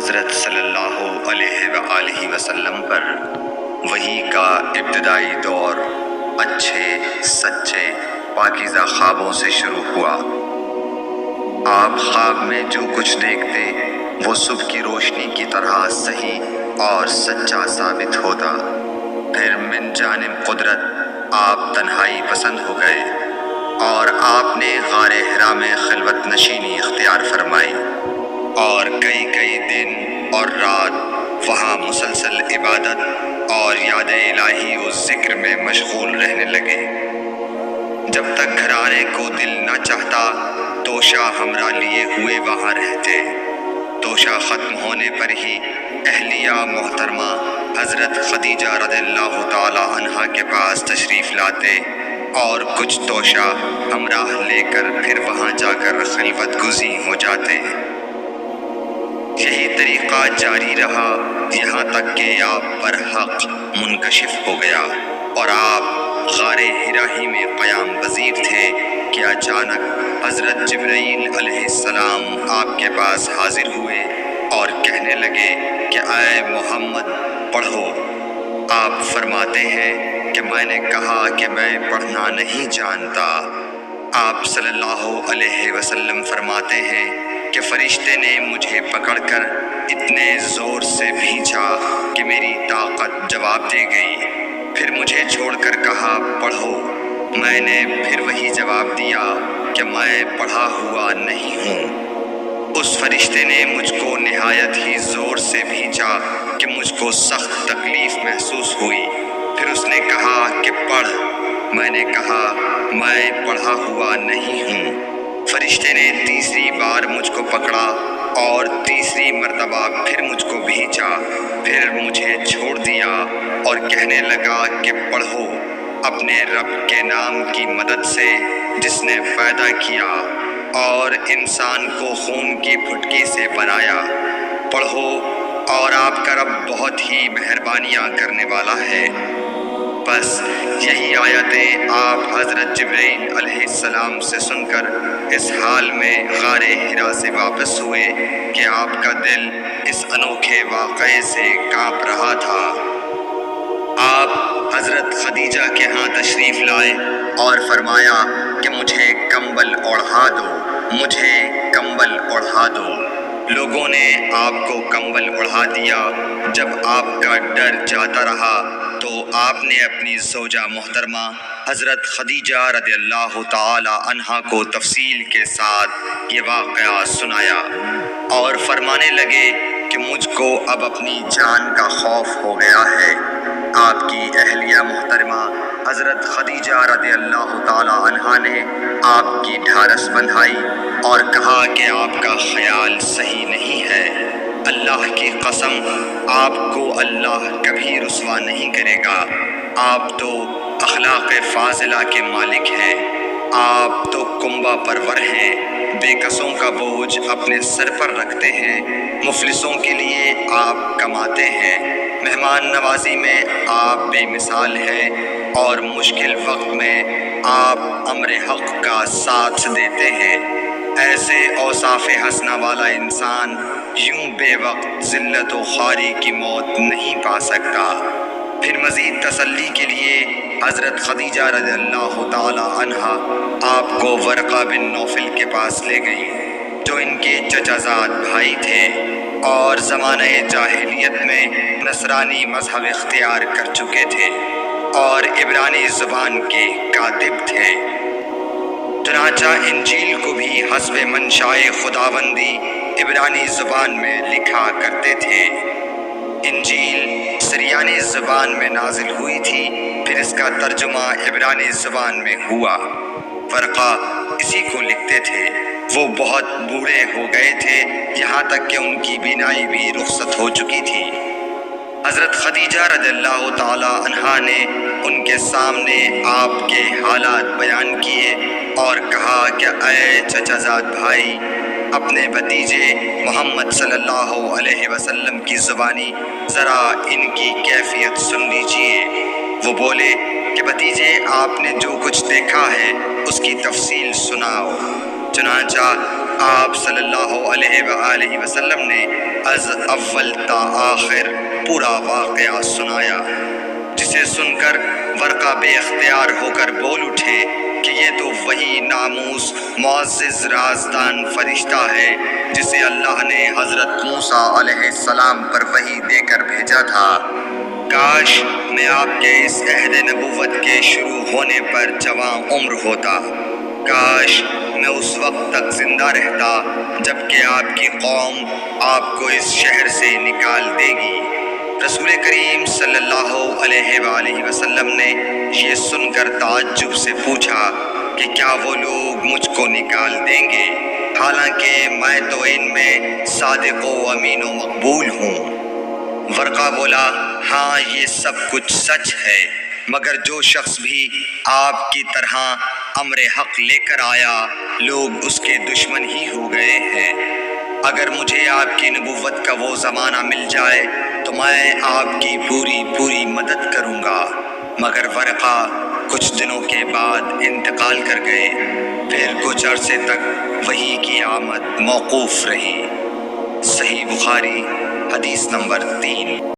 حضرت صلی اللہ علیہ وآلہ وسلم پر وحی کا ابتدائی دور اچھے سچے پاکیزہ خوابوں سے شروع ہوا۔ آپ خواب میں جو کچھ دیکھتے وہ صبح کی روشنی کی طرح صحیح اور سچا ثابت ہوتا۔ پھر من جانب قدرت آپ تنہائی پسند ہو گئے اور آپ نے غار حرا میں خلوت نشینی اختیار فرمائی اور کئی دن اور رات وہاں مسلسل عبادت اور یاد الہی و ذکر میں مشغول رہنے لگے۔ جب تک گھر آنے کو دل نہ چاہتا توشہ ہمراہ لیے ہوئے وہاں رہتے۔ توشہ ختم ہونے پر ہی اہلیہ محترمہ حضرت خدیجہ رضی اللہ تعالی عنہا کے پاس تشریف لاتے اور کچھ توشہ ہمراہ لے کر پھر وہاں جا کر خلوت گزین ہو جاتے۔ یہی طریقہ جاری رہا یہاں تک کہ آپ پر حق منکشف ہو گیا اور آپ غار حرا ہی میں قیام پذیر تھے کہ اچانک حضرت جبرائیل علیہ السلام آپ کے پاس حاضر ہوئے اور کہنے لگے کہ اے محمد پڑھو۔ آپ فرماتے ہیں کہ میں نے کہا کہ میں پڑھنا نہیں جانتا۔ آپ صلی اللہ علیہ وسلم فرماتے ہیں کہ فرشتے نے مجھے پکڑ کر اتنے زور سے بھینچا کہ میری طاقت جواب دے گئی۔ پھر مجھے چھوڑ کر کہا پڑھو۔ میں نے پھر وہی جواب دیا کہ میں پڑھا ہوا نہیں ہوں۔ اس فرشتے نے مجھ کو نہایت ہی زور سے بھینچا کہ مجھ کو سخت تکلیف محسوس ہوئی۔ پھر اس نے کہا کہ پڑھ۔ میں نے کہا میں پڑھا ہوا نہیں ہوں۔ فرشتے نے تیسری بار مجھ کو پکڑا اور تیسری مرتبہ پھر مجھ کو بھینچا۔ پھر مجھے چھوڑ دیا اور کہنے لگا کہ پڑھو اپنے رب کے نام کی مدد سے جس نے پیدا کیا اور انسان کو خون کی پھٹکی سے بنایا۔ پڑھو اور آپ کا رب بہت ہی مہربانیاں کرنے والا ہے۔ بس یہی آیتیں آپ حضرت جبرائیل علیہ السلام سے سن کر اس حال میں غار حرا سے واپس ہوئے کہ آپ کا دل اس انوکھے واقعے سے کانپ رہا تھا۔ آپ حضرت خدیجہ کے ہاں تشریف لائے اور فرمایا کہ مجھے کمبل اوڑھا دو، مجھے کمبل اوڑھا دو۔ لوگوں نے آپ کو کمبل اوڑھا دیا۔ جب آپ کا ڈر جاتا رہا تو آپ نے اپنی زوجہ محترمہ حضرت خدیجہ رضی اللہ تعالی عنہا کو تفصیل کے ساتھ یہ واقعہ سنایا اور فرمانے لگے کہ مجھ کو اب اپنی جان کا خوف ہو گیا ہے۔ آپ کی اہلیہ محترمہ حضرت خدیجہ رضی اللہ تعالی عنہا نے آپ کی ڈھارس بندھائی اور کہا کہ آپ کا خیال صحیح نہیں ہے۔ اللہ کی قسم آپ کو اللہ کبھی رسوا نہیں کرے گا۔ آپ تو اخلاق فاضلہ کے مالک ہیں۔ آپ تو کنبہ پرور ہیں، بے کسوں کا بوجھ اپنے سر پر رکھتے ہیں، مفلسوں کے لیے آپ کماتے ہیں، مہمان نوازی میں آپ بے مثال ہیں اور مشکل وقت میں آپ امر حق کا ساتھ دیتے ہیں۔ ایسے اوصاف حسنہ والا انسان یوں بے وقت ذلت و خواری کی موت نہیں پا سکتا۔ پھر مزید تسلی کے لیے حضرت خدیجہ رضی اللہ تعالی عنہا آپ کو ورقہ بن نوفل کے پاس لے گئیں جو ان کے چچا زاد بھائی تھے اور زمانہ جاہلیت میں نصرانی مذہب اختیار کر چکے تھے اور عبرانی زبان کے کاتب تھے۔ چنانچہ انجیل کو بھی حسب منشائے خداوندی عبرانی زبان میں لکھا کرتے تھے۔ انجیل سریانی زبان میں نازل ہوئی تھی، پھر اس کا ترجمہ عبرانی زبان میں ہوا۔ ورقہ اسی کو لکھتے تھے۔ وہ بہت بوڑھے ہو گئے تھے، یہاں تک کہ ان کی بینائی بھی رخصت ہو چکی تھی۔ حضرت خدیجہ رضی اللہ تعالی عنہا نے ان کے سامنے آپ کے حالات بیان کیے اور کہا کہ اے چچا زاد بھائی، اپنے بھتیجے محمد صلی اللہ علیہ وسلم کی زبانی ذرا ان کی کیفیت سن لیجئے۔ وہ بولے کہ بھتیجے آپ نے جو کچھ دیکھا ہے اس کی تفصیل سناؤ۔ چنانچہ آپ صلی اللہ علیہ وآلہ وسلم نے از اول تا آخر پورا واقعہ سنایا، جسے سن کر ورقہ بے اختیار ہو کر بول اٹھے کہ یہ تو وہی ناموس معزز رازدان فرشتہ ہے جسے اللہ نے حضرت موسیٰ علیہ السلام پر وحی دے کر بھیجا تھا۔ کاش میں آپ کے اس عہد نبوت کے شروع ہونے پر جواں عمر ہوتا، کاش میں اس وقت تک زندہ رہتا جب کہ آپ کی قوم آپ کو اس شہر سے نکال دے گی۔ رسول کریم صلی اللہ علیہ وآلہ وسلم نے یہ سن کر تعجب سے پوچھا کہ کیا وہ لوگ مجھ کو نکال دیں گے، حالانکہ میں تو ان میں صادق و امین و مقبول ہوں۔ ورقہ بولا، ہاں یہ سب کچھ سچ ہے، مگر جو شخص بھی آپ کی طرح امر حق لے کر آیا لوگ اس کے دشمن ہی ہو گئے ہیں۔ اگر مجھے آپ کی نبوت کا وہ زمانہ مل جائے تو میں آپ کی پوری مدد کروں گا، مگر ورقہ کچھ دنوں کے بعد انتقال کر گئے، پھر کچھ عرصے تک وحی کی آمد موقوف رہی۔ صحیح بخاری حدیث نمبر 3۔